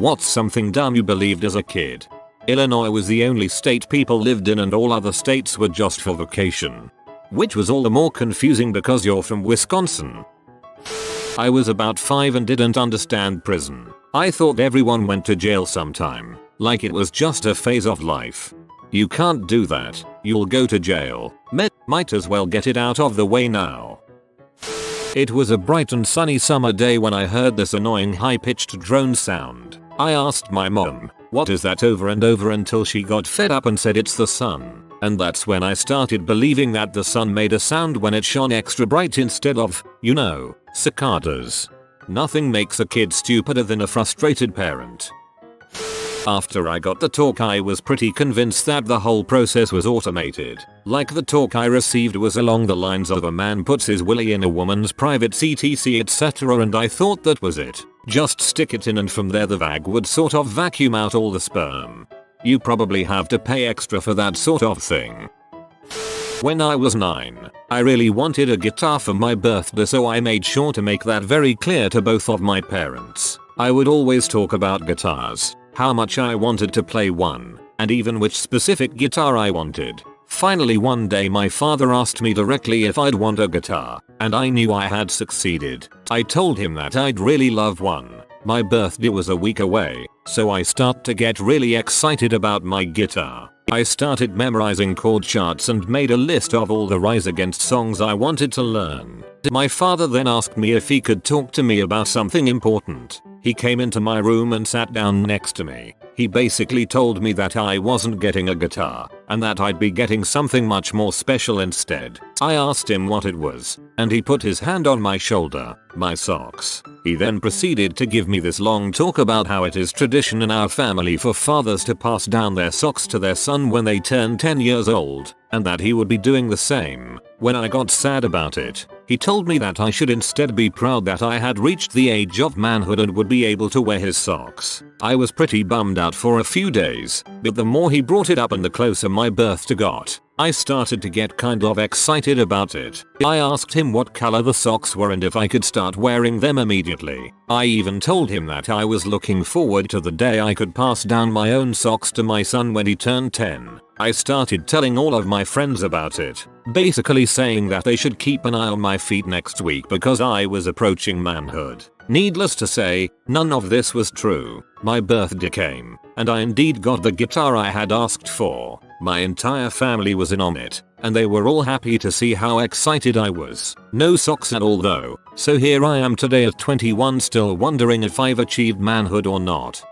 What's something dumb you believed as a kid? Illinois was the only state people lived in and all other states were just for vacation. Which was all the more confusing because you're from Wisconsin. I was about 5 and didn't understand prison. I thought everyone went to jail sometime, like it was just a phase of life. You can't do that, you'll go to jail. Might as well get it out of the way now. It was a bright and sunny summer day when I heard this annoying high-pitched drone sound. I asked my mom, what is that, over and over until she got fed up and said it's the sun. And that's when I started believing that the sun made a sound when it shone extra bright instead of, you know, cicadas. Nothing makes a kid stupider than a frustrated parent. After I got the talk, I was pretty convinced that the whole process was automated. Like the talk I received was along the lines of a man puts his willy in a woman's private CTC etc, and I thought that was it. Just stick it in and from there the vag would sort of vacuum out all the sperm. You probably have to pay extra for that sort of thing. When I was 9, I really wanted a guitar for my birthday, so I made sure to make that very clear to both of my parents. I would always talk about guitars, how much I wanted to play one, and even which specific guitar I wanted. Finally one day my father asked me directly if I'd want a guitar, and I knew I had succeeded. I told him that I'd really love one. My birthday was a week away, so I started to get really excited about my guitar. I started memorizing chord charts and made a list of all the Rise Against songs I wanted to learn. My father then asked me if he could talk to me about something important. He came into my room and sat down next to me. He basically told me that I wasn't getting a guitar, and that I'd be getting something much more special instead. I asked him what it was, and he put his hand on my shoulder, my socks. He then proceeded to give me this long talk about how it is tradition in our family for fathers to pass down their socks to their son when they turn 10 years old, and that he would be doing the same. When I got sad about it, he told me that I should instead be proud that I had reached the age of manhood and would be able to wear his socks. I was pretty bummed out for a few days, but the more he brought it up and the closer my birthday got, I started to get kind of excited about it. I asked him what color the socks were and if I could start wearing them immediately. I even told him that I was looking forward to the day I could pass down my own socks to my son when he turned 10. I started telling all of my friends about it, basically saying that they should keep an eye on my feet next week because I was approaching manhood. Needless to say, none of this was true. My birthday came, and I indeed got the guitar I had asked for. My entire family was in on it, and they were all happy to see how excited I was. No socks at all though, so here I am today at 21 still wondering if I've achieved manhood or not.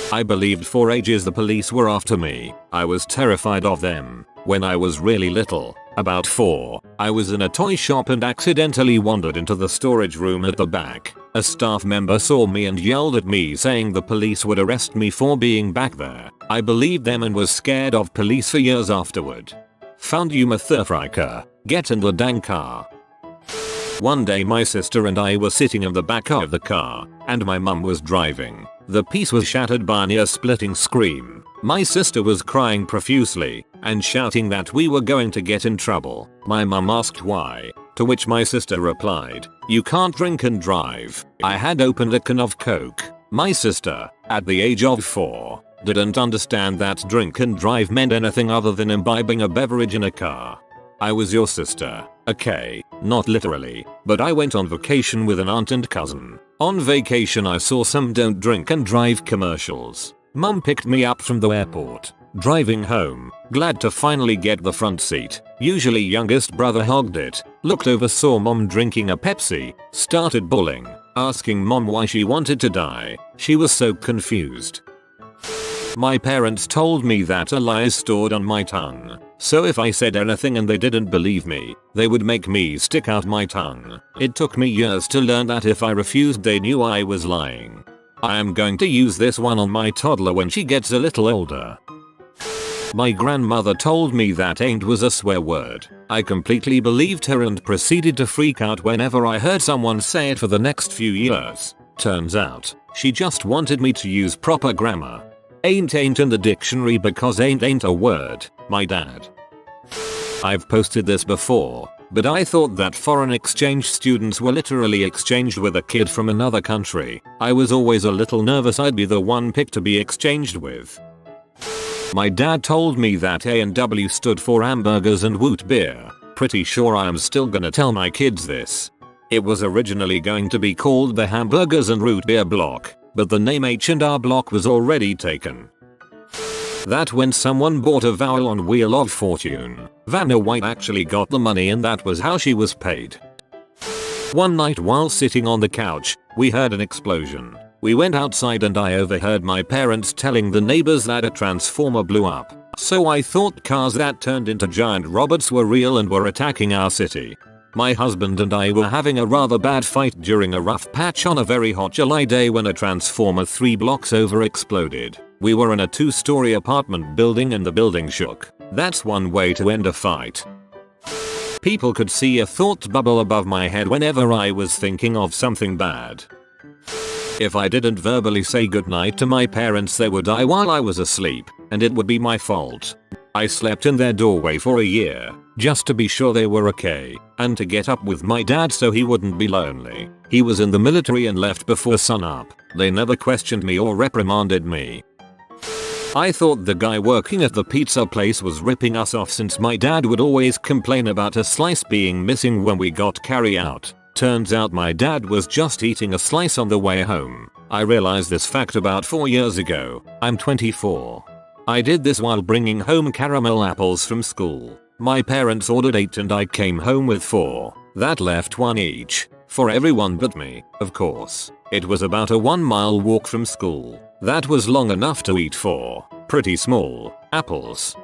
I believed for ages the police were after me. I was terrified of them. When I was really little, about 4, I was in a toy shop and accidentally wandered into the storage room at the back. A staff member saw me and yelled at me saying the police would arrest me for being back there. I believed them and was scared of police for years afterward. Found you motherfucker. Get in the dang car. One day my sister and I were sitting in the back of the car, and my mum was driving. The piece was shattered by an ear-splitting scream. My sister was crying profusely and shouting that we were going to get in trouble. My mum asked why, to which my sister replied, "You can't drink and drive." I had opened a can of Coke. My sister, at the age of 4, didn't understand that drink and drive meant anything other than imbibing a beverage in a car. I was your sister, okay, not literally, but I went on vacation with an aunt and cousin. On vacation I saw some don't drink and drive commercials. Mum picked me up from the airport. Driving home, glad to finally get the front seat. Usually youngest brother hogged it. Looked over, saw mom drinking a Pepsi, started bawling, asking mom why she wanted to die. She was so confused. My parents told me that a lie is stored on my tongue, so if I said anything and they didn't believe me, they would make me stick out my tongue. It took me years to learn that if I refused they knew I was lying. I am going to use this one on my toddler when she gets a little older. My grandmother told me that ain't was a swear word. I completely believed her and proceeded to freak out whenever I heard someone say it for the next few years. Turns out, she just wanted me to use proper grammar. Ain't in the dictionary because ain't a word, my dad. I've posted this before, but I thought that foreign exchange students were literally exchanged with a kid from another country. I was always a little nervous I'd be the one picked to be exchanged with. My dad told me that A&W stood for hamburgers and Woot beer. Pretty sure I am still gonna tell my kids this. It was originally going to be called the Hamburgers and Root Beer Block, but the name H&R Block was already taken. That when someone bought a vowel on Wheel of Fortune, Vanna White actually got the money and that was how she was paid. One night while sitting on the couch, we heard an explosion. We went outside and I overheard my parents telling the neighbors that a transformer blew up. So I thought cars that turned into giant robots were real and were attacking our city. My husband and I were having a rather bad fight during a rough patch on a very hot July day when a transformer 3 blocks over exploded. We were in a 2-story apartment building and the building shook. That's one way to end a fight. People could see a thought bubble above my head whenever I was thinking of something bad. If I didn't verbally say goodnight to my parents they would die while I was asleep, and it would be my fault. I slept in their doorway for a year, just to be sure they were okay, and to get up with my dad so he wouldn't be lonely. He was in the military and left before sunup. They never questioned me or reprimanded me. I thought the guy working at the pizza place was ripping us off since my dad would always complain about a slice being missing when we got carry out. Turns out my dad was just eating a slice on the way home. I realized this fact about 4 years ago. I'm 24. I did this while bringing home caramel apples from school. My parents ordered 8 and I came home with 4. That left 1 each. For everyone but me, of course. It was about a 1-mile walk from school. That was long enough to eat 4 pretty small apples.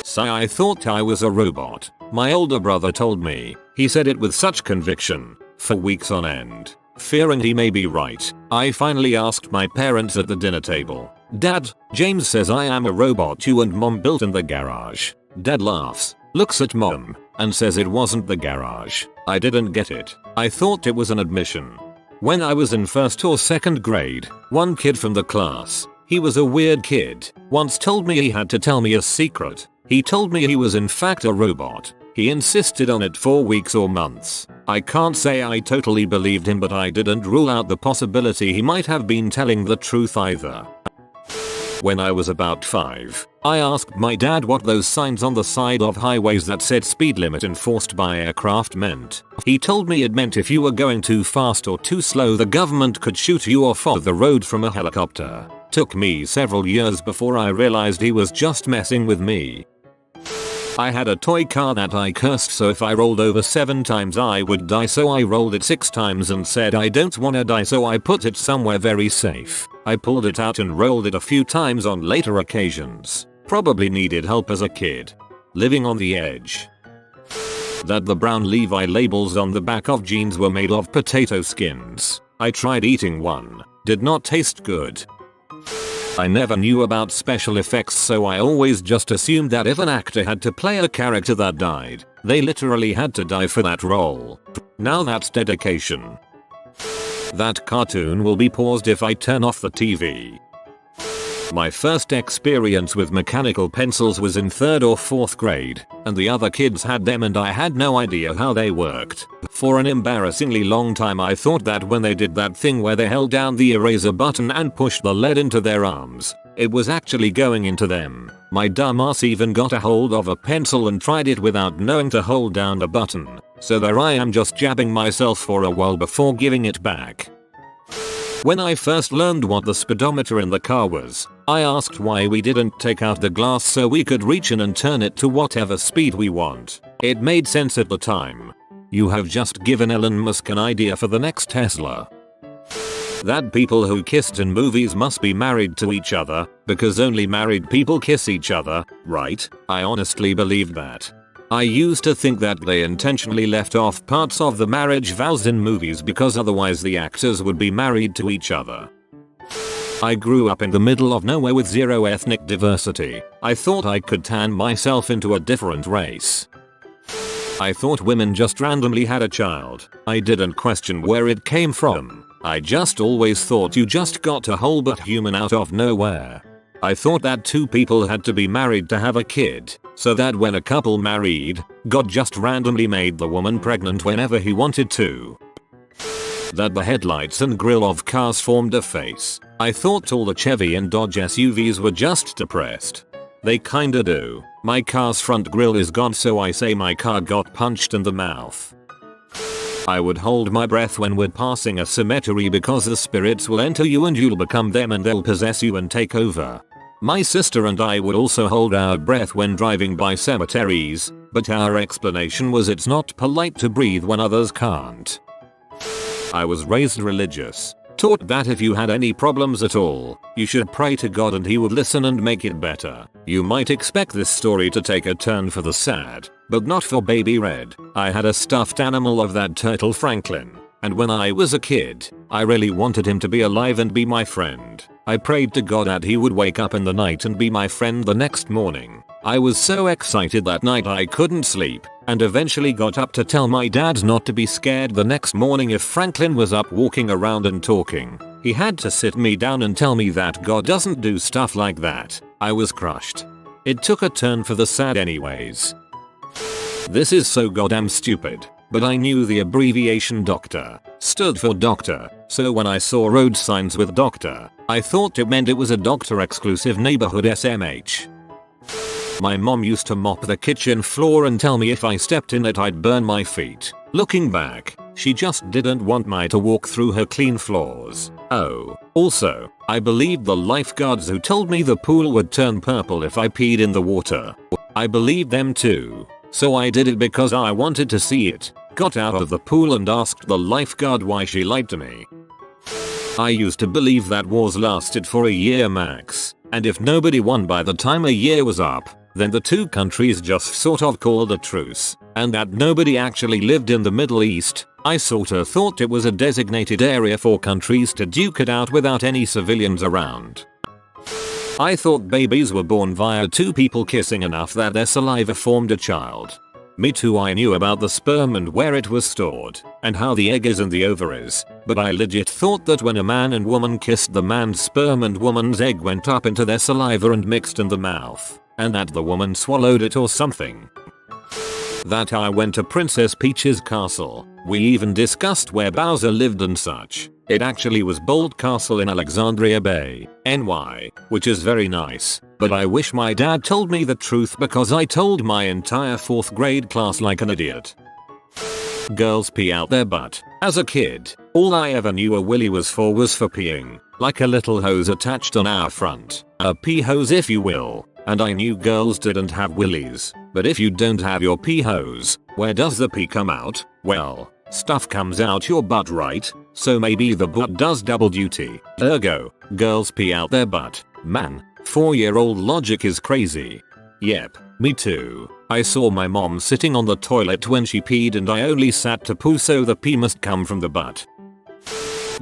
So I thought I was a robot. My older brother told me. He said it with such conviction, for weeks on end. Fearing he may be right, I finally asked my parents at the dinner table. Dad, James says I am a robot you and mom built in the garage. Dad laughs, looks at mom, and says it wasn't the garage. I didn't get it. I thought it was an admission. When I was in 1st or 2nd grade, one kid from the class, he was a weird kid, once told me he had to tell me a secret. He told me he was in fact a robot. He insisted on it for weeks or months. I can't say I totally believed him, but I didn't rule out the possibility he might have been telling the truth either. When I was about 5, I asked my dad what those signs on the side of highways that said speed limit enforced by aircraft meant. He told me it meant if you were going too fast or too slow the government could shoot you off of the road from a helicopter. Took me several years before I realized he was just messing with me. I had a toy car that I cursed so if I rolled over 7 times I would die, so I rolled it 6 times and said I don't wanna die, so I put it somewhere very safe. I pulled it out and rolled it a few times on later occasions. Probably needed help as a kid. Living on the edge. That the brown Levi labels on the back of jeans were made of potato skins. I tried eating one. Did not taste good. I never knew about special effects, so I always just assumed that if an actor had to play a character that died, they literally had to die for that role. Now that's dedication. That cartoon will be paused if I turn off the TV. My first experience with mechanical pencils was in 3rd or 4th grade, and the other kids had them and I had no idea how they worked. For an embarrassingly long time I thought that when they did that thing where they held down the eraser button and pushed the lead into their arms, it was actually going into them. My dumbass even got a hold of a pencil and tried it without knowing to hold down the button. So there I am just jabbing myself for a while before giving it back. When I first learned what the speedometer in the car was, I asked why we didn't take out the glass so we could reach in and turn it to whatever speed we want. It made sense at the time. You have just given Elon Musk an idea for the next Tesla. That people who kissed in movies must be married to each other, because only married people kiss each other, right? I honestly believed that. I used to think that they intentionally left off parts of the marriage vows in movies because otherwise the actors would be married to each other. I grew up in the middle of nowhere with zero ethnic diversity. I thought I could tan myself into a different race. I thought women just randomly had a child. I didn't question where it came from. I just always thought you just got a whole but human out of nowhere. I thought that 2 people had to be married to have a kid. so that when a couple married, God just randomly made the woman pregnant whenever he wanted to. That the headlights and grille of cars formed a face. I thought all the Chevy and Dodge SUVs were just depressed. They kinda do. My car's front grille is gone, so I say my car got punched in the mouth. I would hold my breath when we're passing a cemetery because the spirits will enter you and you'll become them and they'll possess you and take over. My sister and I would also hold our breath when driving by cemeteries, but our explanation was it's not polite to breathe when others can't. I was raised religious, taught that if you had any problems at all, you should pray to God and he would listen and make it better. You might expect this story to take a turn for the sad, but not for Baby Red. I had a stuffed animal of that turtle Franklin, and when I was a kid, I really wanted him to be alive and be my friend. I prayed to God that he would wake up in the night and be my friend the next morning. I was so excited that night I couldn't sleep, and eventually got up to tell my dad not to be scared the next morning if Franklin was up walking around and talking. He had to sit me down and tell me that God doesn't do stuff like that. I was crushed. It took a turn for the sad anyways. This is so goddamn stupid, but I knew the abbreviation doctor stood for doctor, so when I saw road signs with doctor, I thought it meant it was a doctor exclusive neighborhood SMH. My mom used to mop the kitchen floor and tell me if I stepped in it I'd burn my feet. Looking back, she just didn't want me to walk through her clean floors. Oh, also, I believed the lifeguards who told me the pool would turn purple if I peed in the water. I believed them too, so I did it because I wanted to see it. Got out of the pool and asked the lifeguard why she lied to me. I used to believe that wars lasted for a year max, and if nobody won by the time a year was up, then the two countries just sort of called a truce, and that nobody actually lived in the Middle East. I sorta thought it was a designated area for countries to duke it out without any civilians around. I thought babies were born via two people kissing enough that their saliva formed a child. Me too, I knew about the sperm and where it was stored, and how the egg is in the ovaries, but I legit thought that when a man and woman kissed, the man's sperm and woman's egg went up into their saliva and mixed in the mouth, and that the woman swallowed it or something. That I went to Princess Peach's castle. We even discussed where Bowser lived and such. It actually was Bold Castle in Alexandria Bay, NY, which is very nice, but I wish my dad told me the truth because I told my entire 4th grade class like an idiot. Girls pee out their butt. As a kid, all I ever knew a willy was for peeing, like a little hose attached on our front. A pee hose if you will. And I knew girls didn't have willies, but if you don't have your pee hose, where does the pee come out? Well, stuff comes out your butt, right? So maybe the butt does double duty. Ergo, girls pee out their butt. Man, 4-year-old logic is crazy. Yep, me too. I saw my mom sitting on the toilet when she peed and I only sat to poo, so the pee must come from the butt.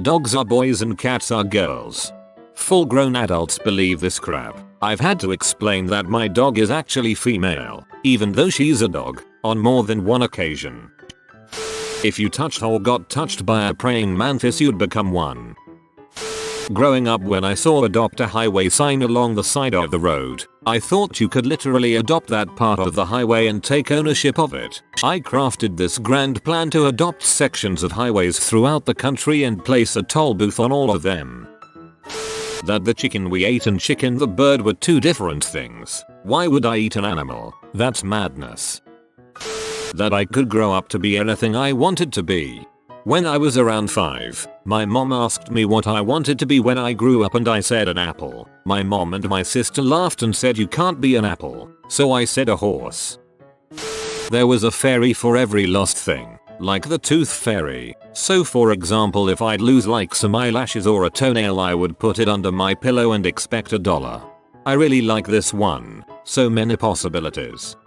Dogs are boys and cats are girls. Full grown adults believe this crap. I've had to explain that my dog is actually female, even though she's a dog, on more than one occasion. If you touched or got touched by a praying mantis, you'd become one. Growing up, when I saw adopt a highway sign along the side of the road, I thought you could literally adopt that part of the highway and take ownership of it. I crafted this grand plan to adopt sections of highways throughout the country and place a toll booth on all of them. That the chicken we ate and chicken the bird were two different things. Why would I eat an animal? That's madness. That I could grow up to be anything I wanted to be. When I was around 5, my mom asked me what I wanted to be when I grew up and I said an apple. My mom and my sister laughed and said you can't be an apple. So I said a horse. There was a fairy for every lost thing. Like the tooth fairy. So for example, if I'd lose like some eyelashes or a toenail, I would put it under my pillow and expect $1. I really like this one. So many possibilities.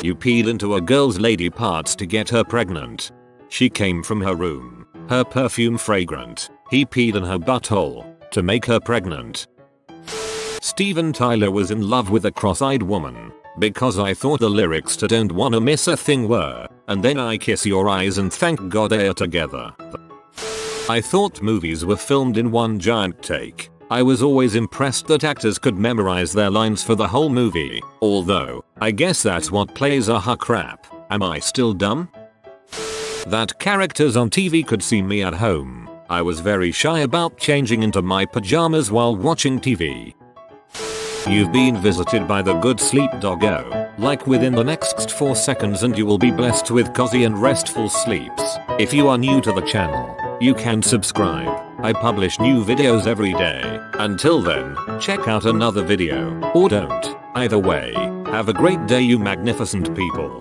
You peed into a girl's lady parts to get her pregnant. She came from her room, her perfume fragrant. He peed in her butthole to make her pregnant. Steven Tyler was in love with a cross-eyed woman. Because I thought the lyrics to Don't Wanna Miss a Thing were, and then I kiss your eyes and thank God they are together. I thought movies were filmed in one giant take. I was always impressed that actors could memorize their lines for the whole movie, although I guess that's what plays a crap. Am I still dumb? That characters on TV could see me at home. I was very shy about changing into my pajamas while watching TV. You've been visited by the good sleep doggo. Like within the next 4 seconds and you will be blessed with cozy and restful sleeps. If you are new to the channel, you can subscribe. I publish new videos every day. Until then, check out another video, or don't. Either way, have a great day you magnificent people.